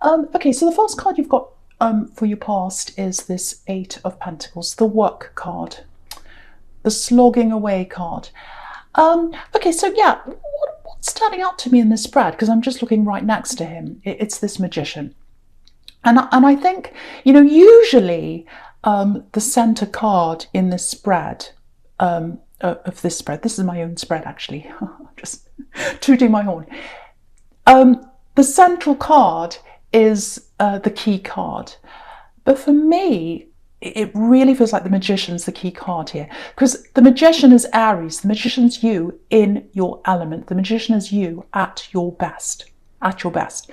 Okay, so the first card you've got for your past is this Eight of Pentacles, the work card, the slogging away card. Okay, so yeah, what's standing out to me in this spread, because I'm just looking right next to him, it's this Magician. And I think, usually the center card in this spread, of this spread, this is my own spread actually, just tooting my horn. The central card is the key card. But for me, it really feels like the Magician's the key card here, because the Magician is Aries. The Magician's you in your element. The Magician is you at your best. At your best.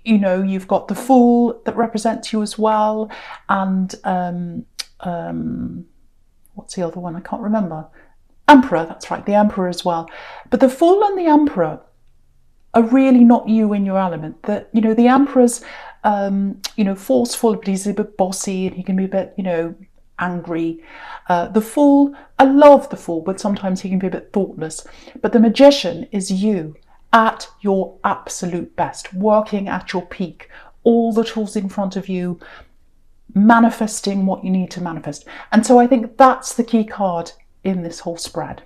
You've got the Fool that represents you as well, and what's the other one? I can't remember. Emperor, that's right, the Emperor as well. But the Fool and the Emperor are really not you in your element. The Emperor's forceful, but he's a bit bossy and he can be a bit, angry. The Fool, I love the Fool, but sometimes he can be a bit thoughtless. But the Magician is you at your absolute best, working at your peak, all the tools in front of you, manifesting what you need to manifest. And so I think that's the key card in this whole spread.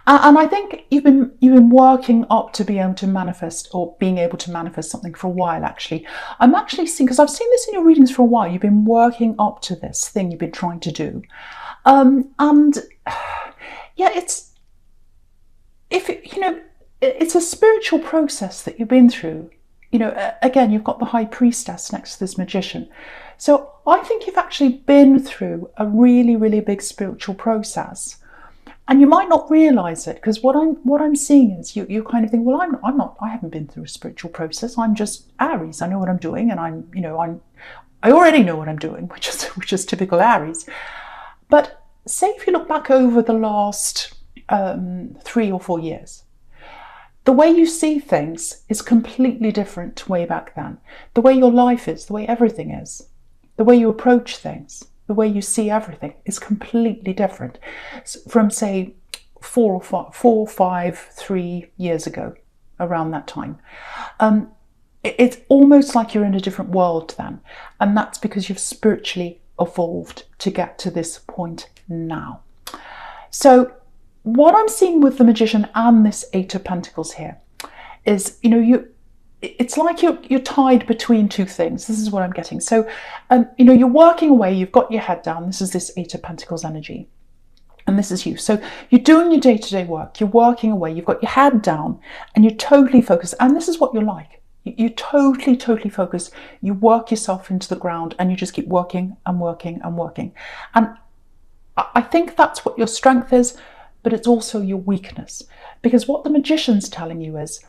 And I think you've been working up to be able to manifest, or being able to manifest something for a while, actually. I'm actually seeing, because I've seen this in your readings for a while, you've been working up to this thing you've been trying to do. And yeah, it's a spiritual process that you've been through. Again, you've got the High Priestess next to this Magician. So I think you've actually been through a really, really big spiritual process. And you might not realize it, because what I'm seeing is you kind of think, well, I haven't been through a spiritual process. I'm just Aries. I know what I'm doing, and I already know what I'm doing, which is typical Aries. But say if you look back over the last 3 or 4 years, the way you see things is completely different to way back then. The way your life is, the way everything is, the way you approach things, the way you see everything is completely different from, say, 4, 5, 3 years ago, around that time. It's almost like you're in a different world then. And that's because you've spiritually evolved to get to this point now. So what I'm seeing with the Magician and this Eight of Pentacles here is, it's like you're tied between two things. This is what I'm getting. So, you're working away, you've got your head down. This is this Eight of Pentacles energy. And this is you. So you're doing your day-to-day work, you're working away, you've got your head down, and you're totally focused. And this is what you're like. You totally, totally focus. You work yourself into the ground, and you just keep working and working and working. And I think that's what your strength is, but it's also your weakness. Because what the Magician's telling you is,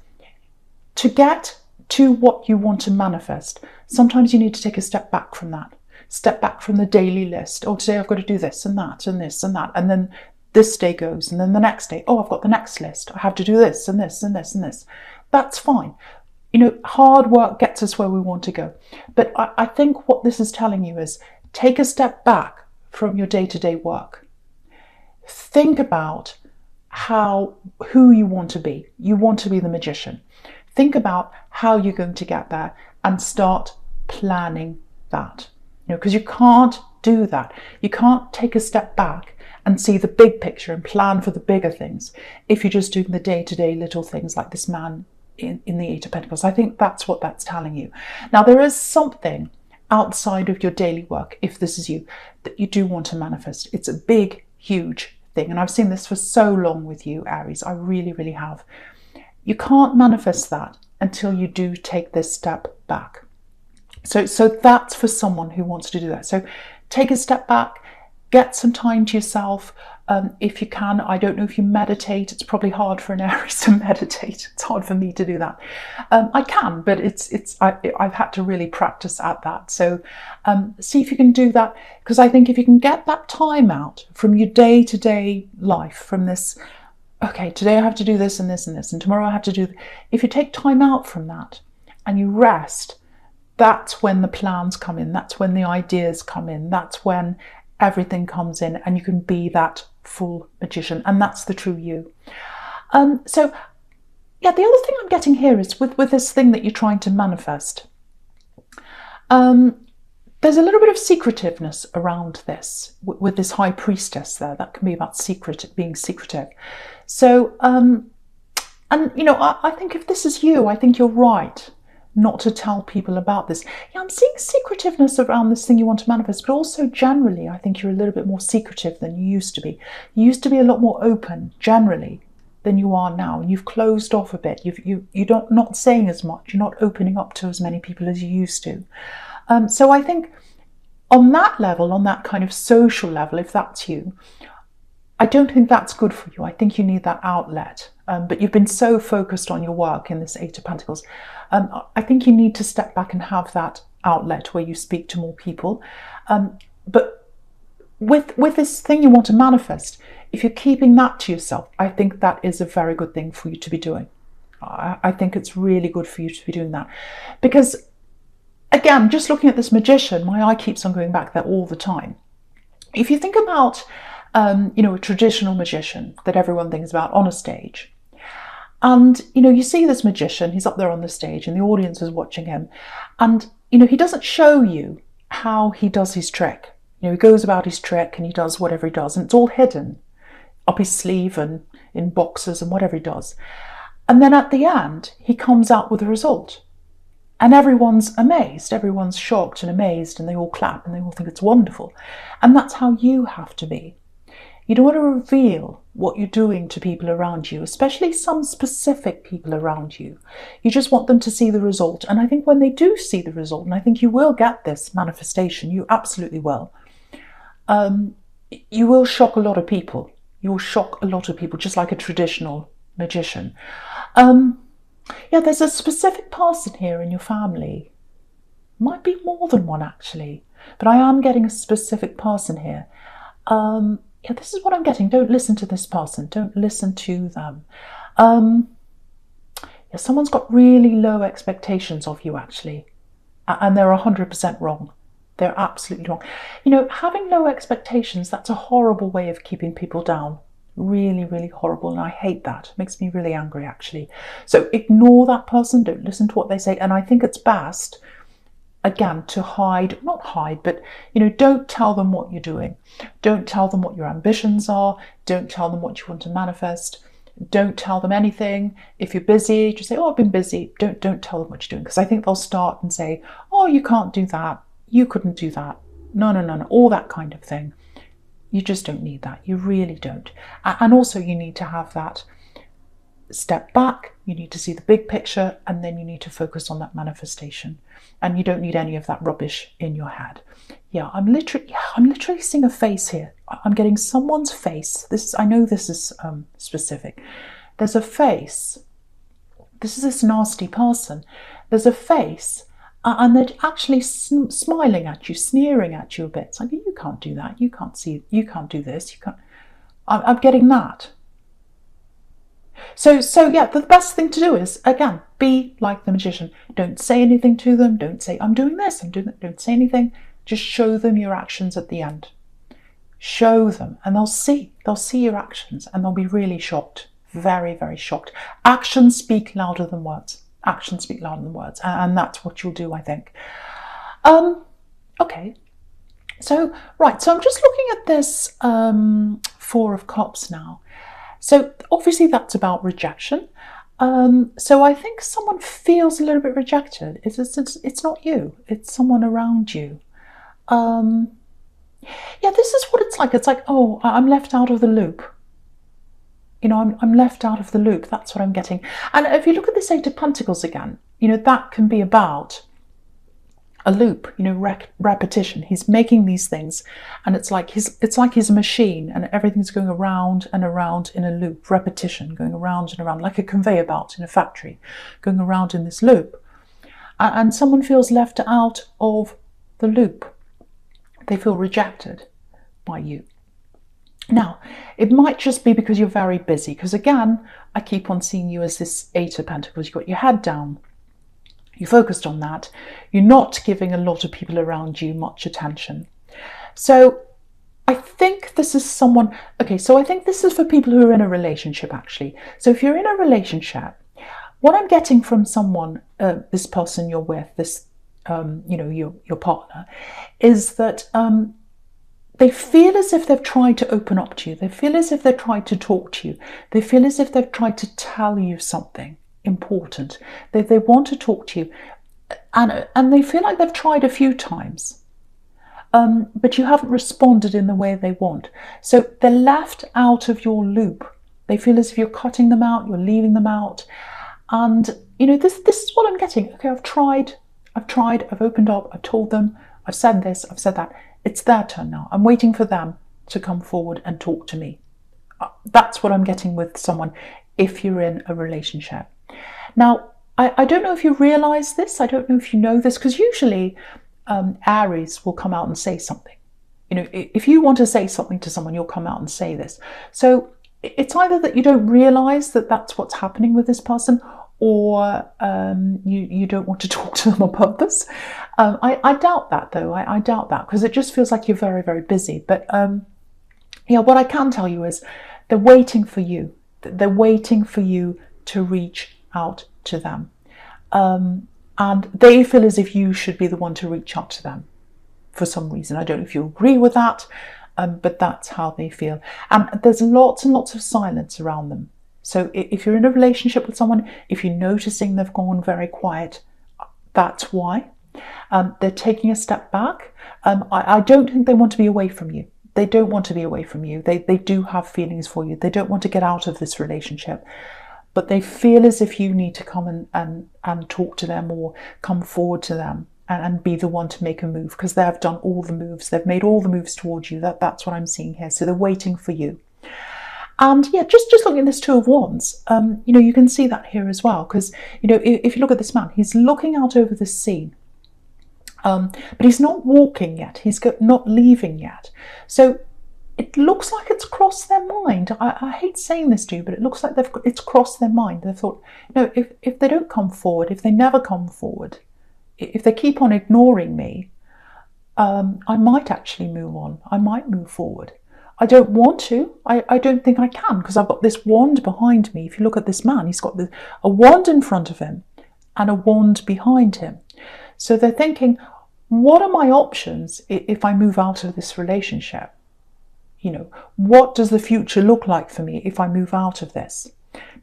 to get to what you want to manifest, sometimes you need to take a step back from that. Step back from the daily list. Oh, today I've got to do this and that and this and that. And then this day goes. And then the next day, oh, I've got the next list. I have to do this and this and this and this. That's fine. Hard work gets us where we want to go. But I think what this is telling you is, take a step back from your day-to-day work. Think about who you want to be. You want to be the Magician. Think about how you're going to get there and start planning that. Because you can't do that. You can't take a step back and see the big picture and plan for the bigger things if you're just doing the day-to-day little things like this man in the Eight of Pentacles. I think that's what that's telling you. Now, there is something outside of your daily work, if this is you, that you do want to manifest. It's a big, huge thing. And I've seen this for so long with you, Aries. I really, really have. You can't manifest that until you do take this step back. So that's for someone who wants to do that. So take a step back, get some time to yourself. If you can, I don't know if you meditate. It's probably hard for an Aries to meditate. It's hard for me to do that. I can, but I've had to really practice at that. So see if you can do that, because I think if you can get that time out from your day-to-day life, from this, okay, today I have to do this and this and this, and tomorrow I have to do. If you take time out from that and you rest, that's when the plans come in. That's when the ideas come in. That's when everything comes in, and you can be that full Magician, and that's the true you. So yeah, the other thing I'm getting here is with this thing that you're trying to manifest. There's a little bit of secretiveness around this with this high priestess there. That can be about being secretive. So, and you know, I think if this is you, I think you're right not to tell people about this. Yeah, I'm seeing secretiveness around this thing you want to manifest, but also generally, I think you're a little bit more secretive than you used to be. You used to be a lot more open generally than you are now, and you've closed off a bit. You're not saying as much. You're not opening up to as many people as you used to. So I think on that level, on that kind of social level, if that's you, I don't think that's good for you. I think you need that outlet. But you've been so focused on your work in this Eight of Pentacles. I think you need to step back and have that outlet where you speak to more people. But with this thing you want to manifest, if you're keeping that to yourself, I think that is a very good thing for you to be doing. I think it's really good for you to be doing that. Because, again, just looking at this magician, my eye keeps on going back there all the time. If you think about you know, a traditional magician that everyone thinks about on a stage. And, you know, you see this magician, he's up there on the stage and the audience is watching him. And, you know, he doesn't show you how he does his trick. You know, he goes about his trick and he does whatever he does, and it's all hidden up his sleeve and in boxes and whatever he does. And then at the end, he comes out with a result. And everyone's amazed, everyone's shocked and amazed, and they all clap and they all think it's wonderful. And that's how you have to be. You don't want to reveal what you're doing to people around you, especially some specific people around you. You just want them to see the result. And I think when they do see the result, and I think you will get this manifestation, you absolutely will, you will shock a lot of people. You will shock a lot of people, just like a traditional magician. Yeah, there's a specific person here in your family. Might be more than one, actually. But I am getting a specific person here. Yeah, this is what I'm getting. Don't listen to this person. Don't listen to them. Yeah, someone's got really low expectations of you, actually. And they're 100% wrong. They're absolutely wrong. You know, having low expectations, that's a horrible way of keeping people down. Really, really horrible. And I hate that. It makes me really angry, actually. So ignore that person. Don't listen to what they say. And I think it's best, again, to not hide, but, you know, don't tell them what you're doing. Don't tell them what your ambitions are. Don't tell them what you want to manifest. Don't tell them anything. If you're busy, just say, oh, I've been busy. Don't tell them what you're doing, because I think they'll start and say, oh, you can't do that. You couldn't do that. No, all that kind of thing. You just don't need that. You really don't. And also you need to have that step back. You need to see the big picture, and then you need to focus on that manifestation. And you don't need any of that rubbish in your head. Yeah, I'm literally seeing a face here. I'm getting someone's face. I know this is specific. There's a face. This is this nasty person. There's a face. And they're actually smiling at you, sneering at you a bit. It's like, you can't do that. You can't see. You can't do this. You can't. I'm getting that. So yeah, the best thing to do is, again, be like the magician. Don't say anything to them. Don't say, I'm doing this, I'm doing that. Don't say anything. Just show them your actions at the end. Show them, and they'll see your actions, and they'll be really shocked. Very, very shocked. Actions speak louder than words. Actions speak louder than words, and that's what you'll do, I think. Okay. So, right, so I'm just looking at this Four of Cups now. So obviously that's about rejection. So I think someone feels a little bit rejected. It's not you, it's someone around you. Yeah, this is what it's like. It's like, oh, I'm left out of the loop. You know, I'm left out of the loop. That's what I'm getting. And if you look at this Eight of Pentacles again, you know, that can be about a loop, you know, repetition. He's making these things, and it's like he's a machine, and everything's going around and around in a loop, repetition, going around and around, like a conveyor belt in a factory, going around in this loop. And someone feels left out of the loop. They feel rejected by you. Now, it might just be because you're very busy, because again, I keep on seeing you as this Eight of Pentacles. You've got your head down. You're focused on that. You're not giving a lot of people around you much attention. So I think this is someone, okay, so I think this is for people who are in a relationship, actually. So if you're in a relationship, What I'm getting from someone, this person you're with, this, your partner, is that they feel as if they've tried to open up to you. They feel as if they've tried to talk to you. They feel as if they've tried to tell you something important. They want to talk to you. And they feel like they've tried a few times, but you haven't responded in the way they want. So they're left out of your loop. They feel as if you're cutting them out, you're leaving them out. And, this is what I'm getting. Okay, I've tried, I've opened up, I've told them, I've said this, I've said that. It's their turn now. I'm waiting for them to come forward and talk to me. That's what I'm getting with someone if you're in a relationship. Now, I don't know if you realise this. I don't know if you know this, because usually Aries will come out and say something. If you want to say something to someone, you'll come out and say this. So it's either that you don't realise that that's what's happening with this person, or you don't want to talk to them on purpose. I doubt that, though. I doubt that, because it just feels like you're very, very busy. But what I can tell you is they're waiting for you. They're waiting for you to reach out to them. And they feel as if you should be the one to reach out to them for some reason. I don't know if you agree with that, but that's how they feel. And there's lots and lots of silence around them. So if you're in a relationship with someone, if you're noticing they've gone very quiet, that's why. They're taking a step back. I don't think they want to be away from you. They don't want to be away from you. They do have feelings for you. They don't want to get out of this relationship. But they feel as if you need to come and talk to them, or come forward to them and be the one to make a move, because they've done all the moves. They've made all the moves towards you. That's what I'm seeing here. So they're waiting for you. And just looking at this Two of Wands, you can see that here as well, because, if you look at this man, he's looking out over the sea, but he's not walking yet. He's not leaving yet. So it looks like it's crossed their mind. I hate saying this to you, but it looks like it's crossed their mind. They've thought, if they don't come forward, if they never come forward, if they keep on ignoring me, I might actually move on. I might move forward. I don't want to. I don't think I can, because I've got this wand behind me. If you look at this man, he's got a wand in front of him and a wand behind him. So they're thinking, what are my options if I move out of this relationship? What does the future look like for me if I move out of this?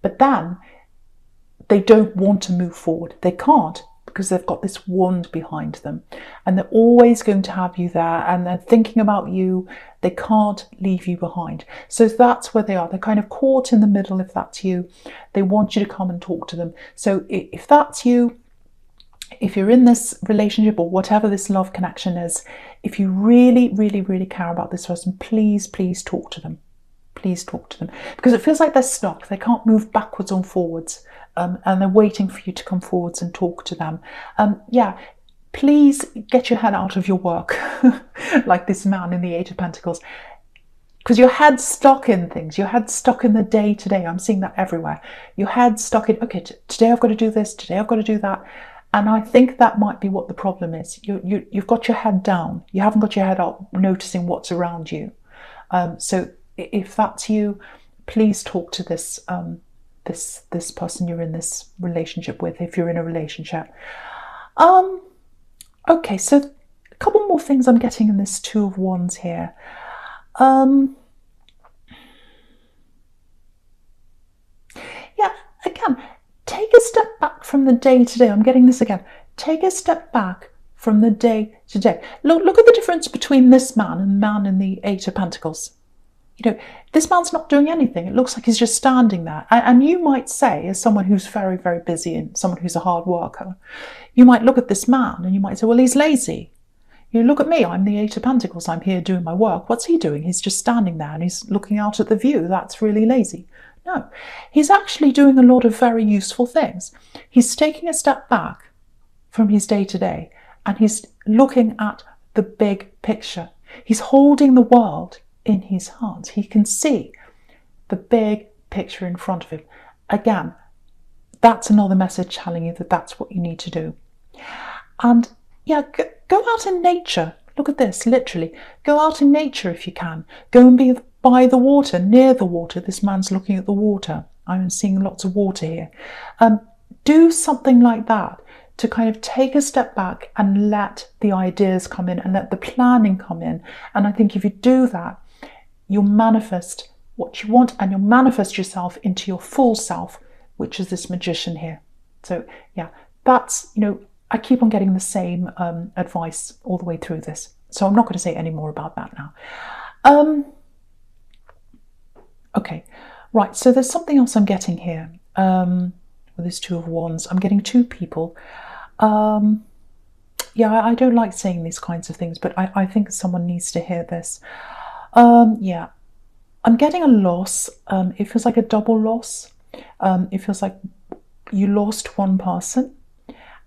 But then they don't want to move forward. They can't, because they've got this wand behind them, and they're always going to have you there, and they're thinking about you. They can't leave you behind. So that's where they are. They're kind of caught in the middle. If that's you, they want you to come and talk to them. So if that's you, if you're in this relationship, or whatever this love connection is, if you really, really, really care about this person, please, please talk to them. Please talk to them, because it feels like they're stuck. They can't move backwards or forwards, and they're waiting for you to come forwards and talk to them. Please get your head out of your work, like this man in the Eight of Pentacles, because your head's stuck in things. Your head's stuck in the day to day. I'm seeing that everywhere. Your head's stuck in, okay, today I've got to do this, today I've got to do that. And I think that might be what the problem is. You've got your head down. You haven't got your head up, noticing what's around you. So if that's you, please talk to this this person you're in this relationship with, if you're in a relationship. Okay, so a couple more things I'm getting in this Two of Wands here. Again, take a step back from the day to day. I'm getting this again. Take a step back from the day to day. Look at the difference between this man and the man in the Eight of Pentacles. This man's not doing anything. It looks like he's just standing there. And you might say, as someone who's very, very busy and someone who's a hard worker, you might look at this man and you might say, well, he's lazy. Look at me. I'm the Eight of Pentacles. I'm here doing my work. What's he doing? He's just standing there and he's looking out at the view. That's really lazy. No, he's actually doing a lot of very useful things. He's taking a step back from his day to day, and he's looking at the big picture. He's holding the world in his hands. He can see the big picture in front of him. Again, that's another message telling you that that's what you need to do. And go out in nature. Look at this, literally. Go out in nature if you can. Go and be by the water, near the water. This man's looking at the water. I'm seeing lots of water here. do something like that to kind of take a step back and let the ideas come in and let the planning come in. And I think if you do that, you'll manifest what you want and you'll manifest yourself into your full self, which is this magician here. So yeah, that's, I keep on getting the same advice all the way through this. So I'm not going to say any more about that now. Okay, right, so there's something else I'm getting here. With this Two of Wands, I'm getting two people. Yeah, I don't like saying these kinds of things, but I think someone needs to hear this. Yeah, I'm getting a loss. It feels like a double loss. It feels like you lost one person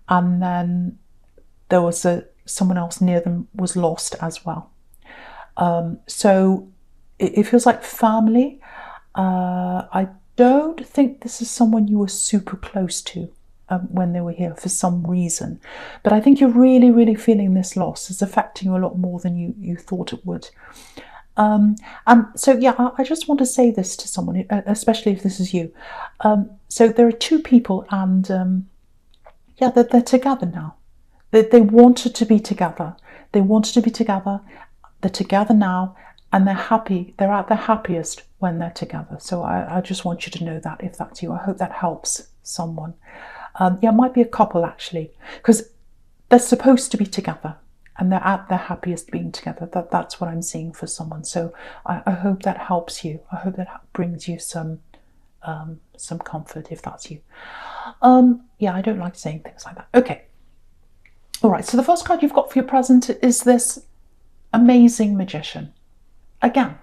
and then there was someone else near them was lost as well. So it feels like family. I don't think this is someone you were super close to when they were here for some reason. But I think you're really, really feeling this loss. It's affecting you a lot more than you thought it would. And so, yeah, I just want to say this to someone, especially if this is you. So there are two people and, yeah, they're together now. They wanted to be together. They wanted to be together. They're together now and they're happy. They're at their happiest when they're together. So I just want you to know that if that's you. I hope that helps someone. Yeah, it might be a couple actually, because they're supposed to be together and they're at their happiest being together. That's what I'm seeing for someone. So I hope that helps you. I hope that brings you some comfort if that's you. Yeah, I don't like saying things like that. Okay. All right, so the first card you've got for your present is this amazing magician. Again,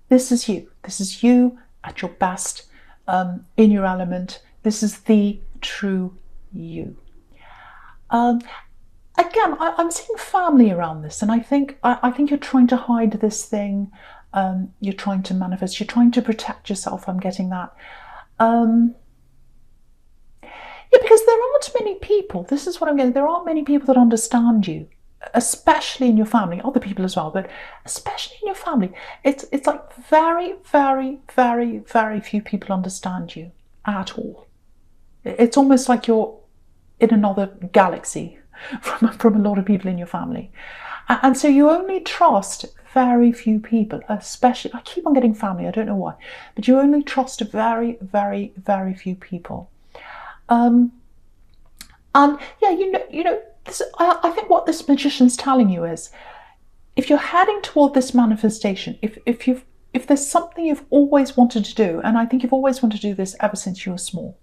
this is you. This is you at your best, in your element. This is the true you. Again, I'm seeing family around this, and I think you're trying to hide this thing. You're trying to manifest. You're trying to protect yourself. I'm getting that. Yeah, because there aren't many people. This is what I'm getting. There aren't many people that understand you, especially in your family. Other people as well, but especially in your family. It's like very, very, very, very few people understand you at all. It's almost like you're in another galaxy from a lot of people in your family. And so you only trust very few people, especially, I keep on getting family, I don't know why, but you only trust very, very, very few people. And yeah, this, I think what this magician's telling you is, if you're heading toward this manifestation, if there's something you've always wanted to do, and I think you've always wanted to do this ever since you were small,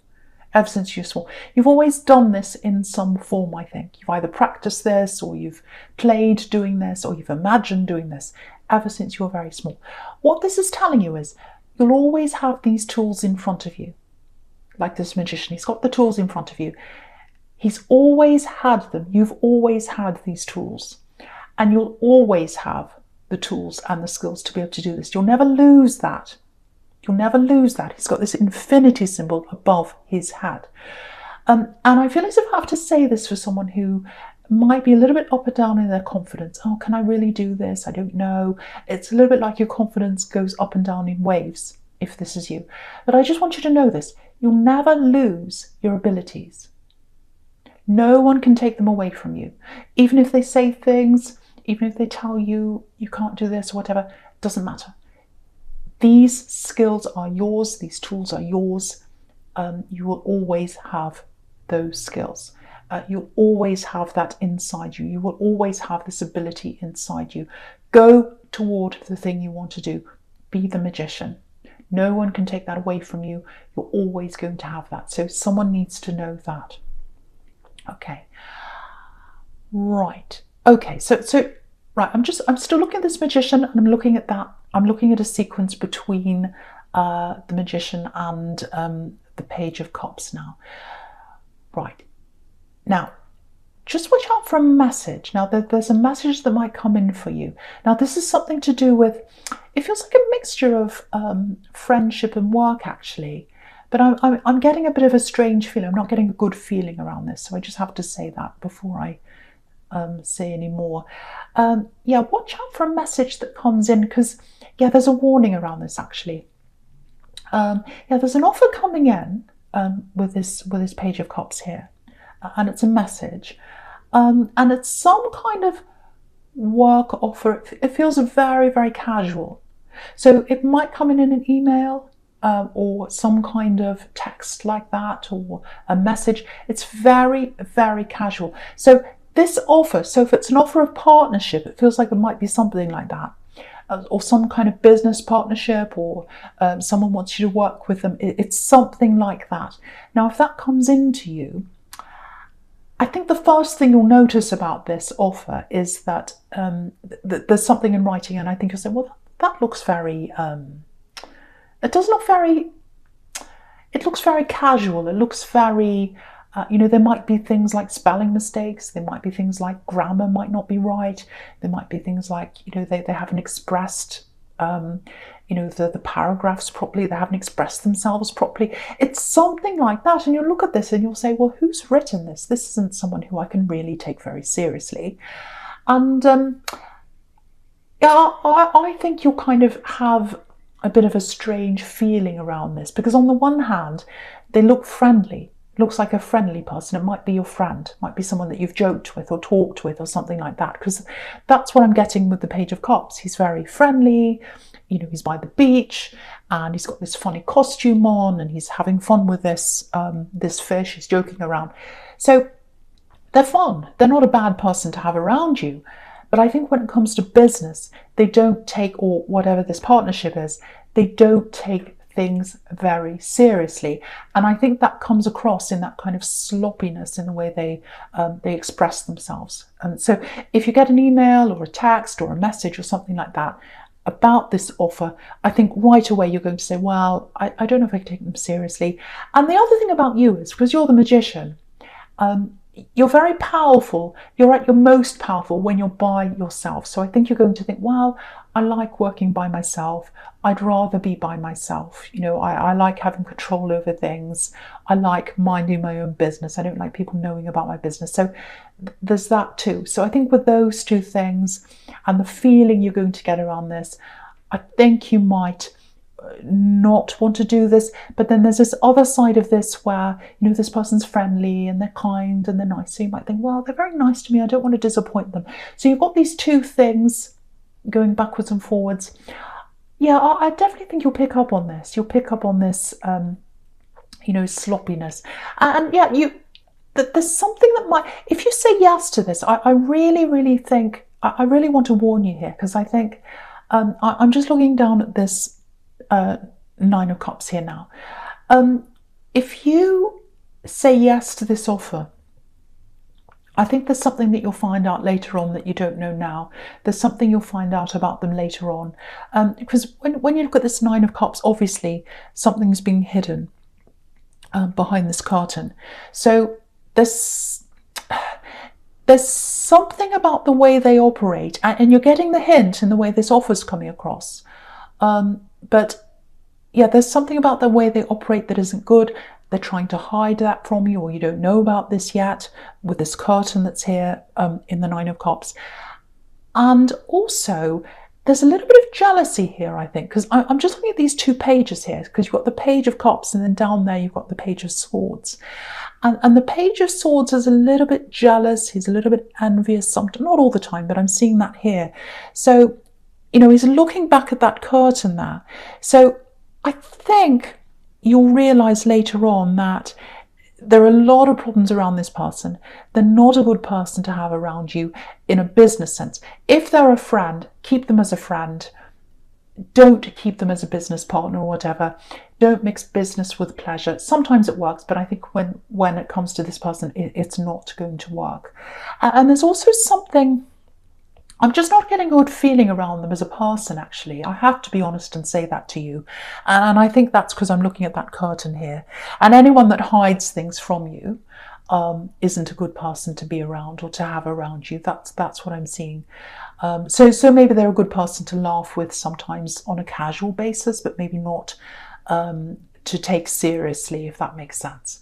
you've always done this in some form, I think. You've either practiced this, or you've played doing this, or you've imagined doing this ever since you were very small. What this is telling you is, you'll always have these tools in front of you. Like this magician, he's got the tools in front of you. He's always had them. You've always had these tools. And you'll always have the tools and the skills to be able to do this. You'll never lose that. You'll never lose that. He's got this infinity symbol above his head. And I feel as if I have to say this for someone who might be a little bit up and down in their confidence. Oh, can I really do this? I don't know. It's a little bit like your confidence goes up and down in waves, if this is you. But I just want you to know this. You'll never lose your abilities. No one can take them away from you. Even if they say things, even if they tell you you can't do this or whatever, it doesn't matter. These skills are yours. These tools are yours. You will always have those skills. You'll always have that inside you. You will always have this ability inside you. Go toward the thing you want to do. Be the magician. No one can take that away from you. You're always going to have that. So someone needs to know that. Okay. Right. Okay. So right. I'm still looking at this magician, and I'm looking at that. I'm looking at a sequence between the magician and the Page of Cups now. Right. Now, just watch out for a message. Now, there's a message that might come in for you. Now, this is something to do with, it feels like a mixture of friendship and work, actually. But I'm getting a bit of a strange feeling. I'm not getting a good feeling around this. So I just have to say that before I say any more. Yeah, watch out for a message that comes in, because, yeah, there's a warning around this, actually. Yeah, there's an offer coming in. with this Page of Cups here, and it's a message, and it's some kind of work offer. It feels very, very casual. So it might come in an email, or some kind of text like that, or a message. It's very, very casual. So this offer, so if it's an offer of partnership, it feels like it might be something like that. Or some kind of business partnership, or someone wants you to work with them. It's something like that. Now, if that comes into you, I think the first thing you'll notice about this offer is that there's something in writing, and I think you'll say, well, that looks very, it looks very casual. It looks very, there might be things like spelling mistakes. There might be things like grammar might not be right. There might be things like, they haven't expressed, the paragraphs properly. They haven't expressed themselves properly. It's something like that. And you'll look at this and you'll say, well, who's written this? This isn't someone who I can really take very seriously. And I think you'll kind of have a bit of a strange feeling around this, because on the one hand, they look friendly. Looks like a friendly person. It might be your friend, might be someone that you've joked with or talked with or something like that, because that's what I'm getting with the Page of Cups. He's very friendly, he's by the beach and he's got this funny costume on and he's having fun with this fish. He's joking around. So they're fun. They're not a bad person to have around you. But I think when it comes to business, they don't take, or whatever this partnership is, they don't take things very seriously. And I think that comes across in that kind of sloppiness in the way they express themselves. And so if you get an email or a text or a message or something like that about this offer, I think right away you're going to say, well, I don't know if I can take them seriously. And the other thing about you is, because you're the magician, you're very powerful. You're at your most powerful when you're by yourself. So I think you're going to think, well, I like working by myself. I'd rather be by myself. I like having control over things. I like minding my own business. I don't like people knowing about my business. So there's that too. So I think with those two things and the feeling you're going to get around this, I think you might not want to do this. But then there's this other side of this where this person's friendly and they're kind and they're nice, so you might think, well, they're very nice to me, I don't want to disappoint them. So you've got these two things going backwards and forwards. Yeah, I definitely think you'll pick up on this. You'll pick up on this sloppiness. And yeah, there's something that might, if you say yes to this, I really, really think, I really want to warn you here, because I think I'm just looking down at this Nine of Cups here now. If you say yes to this offer, I think there's something that you'll find out later on that you don't know now. There's something you'll find out about them later on. Because when you look at this Nine of Cups, obviously something's being hidden behind this curtain. So there's something about the way they operate, and you're getting the hint in the way this offer's coming across. But yeah, there's something about the way they operate that isn't good. They're trying to hide that from you, or you don't know about this yet with this curtain that's here in the Nine of Cups. And also, there's a little bit of jealousy here, I think, because I'm just looking at these two pages here, because you've got the Page of Cups and then down there you've got the Page of Swords. And the Page of Swords is a little bit jealous. He's a little bit envious, sometimes, not all the time, but I'm seeing that here. So, he's looking back at that curtain there. So I think you'll realise later on that there are a lot of problems around this person. They're not a good person to have around you in a business sense. If they're a friend, keep them as a friend. Don't keep them as a business partner or whatever. Don't mix business with pleasure. Sometimes it works, but I think when it comes to this person, it's not going to work. And there's also something, I'm just not getting a good feeling around them as a person, actually. I have to be honest and say that to you. And I think that's because I'm looking at that curtain here. And anyone that hides things from you isn't a good person to be around or to have around you. That's what I'm seeing. So maybe they're a good person to laugh with sometimes on a casual basis, but maybe not to take seriously, if that makes sense.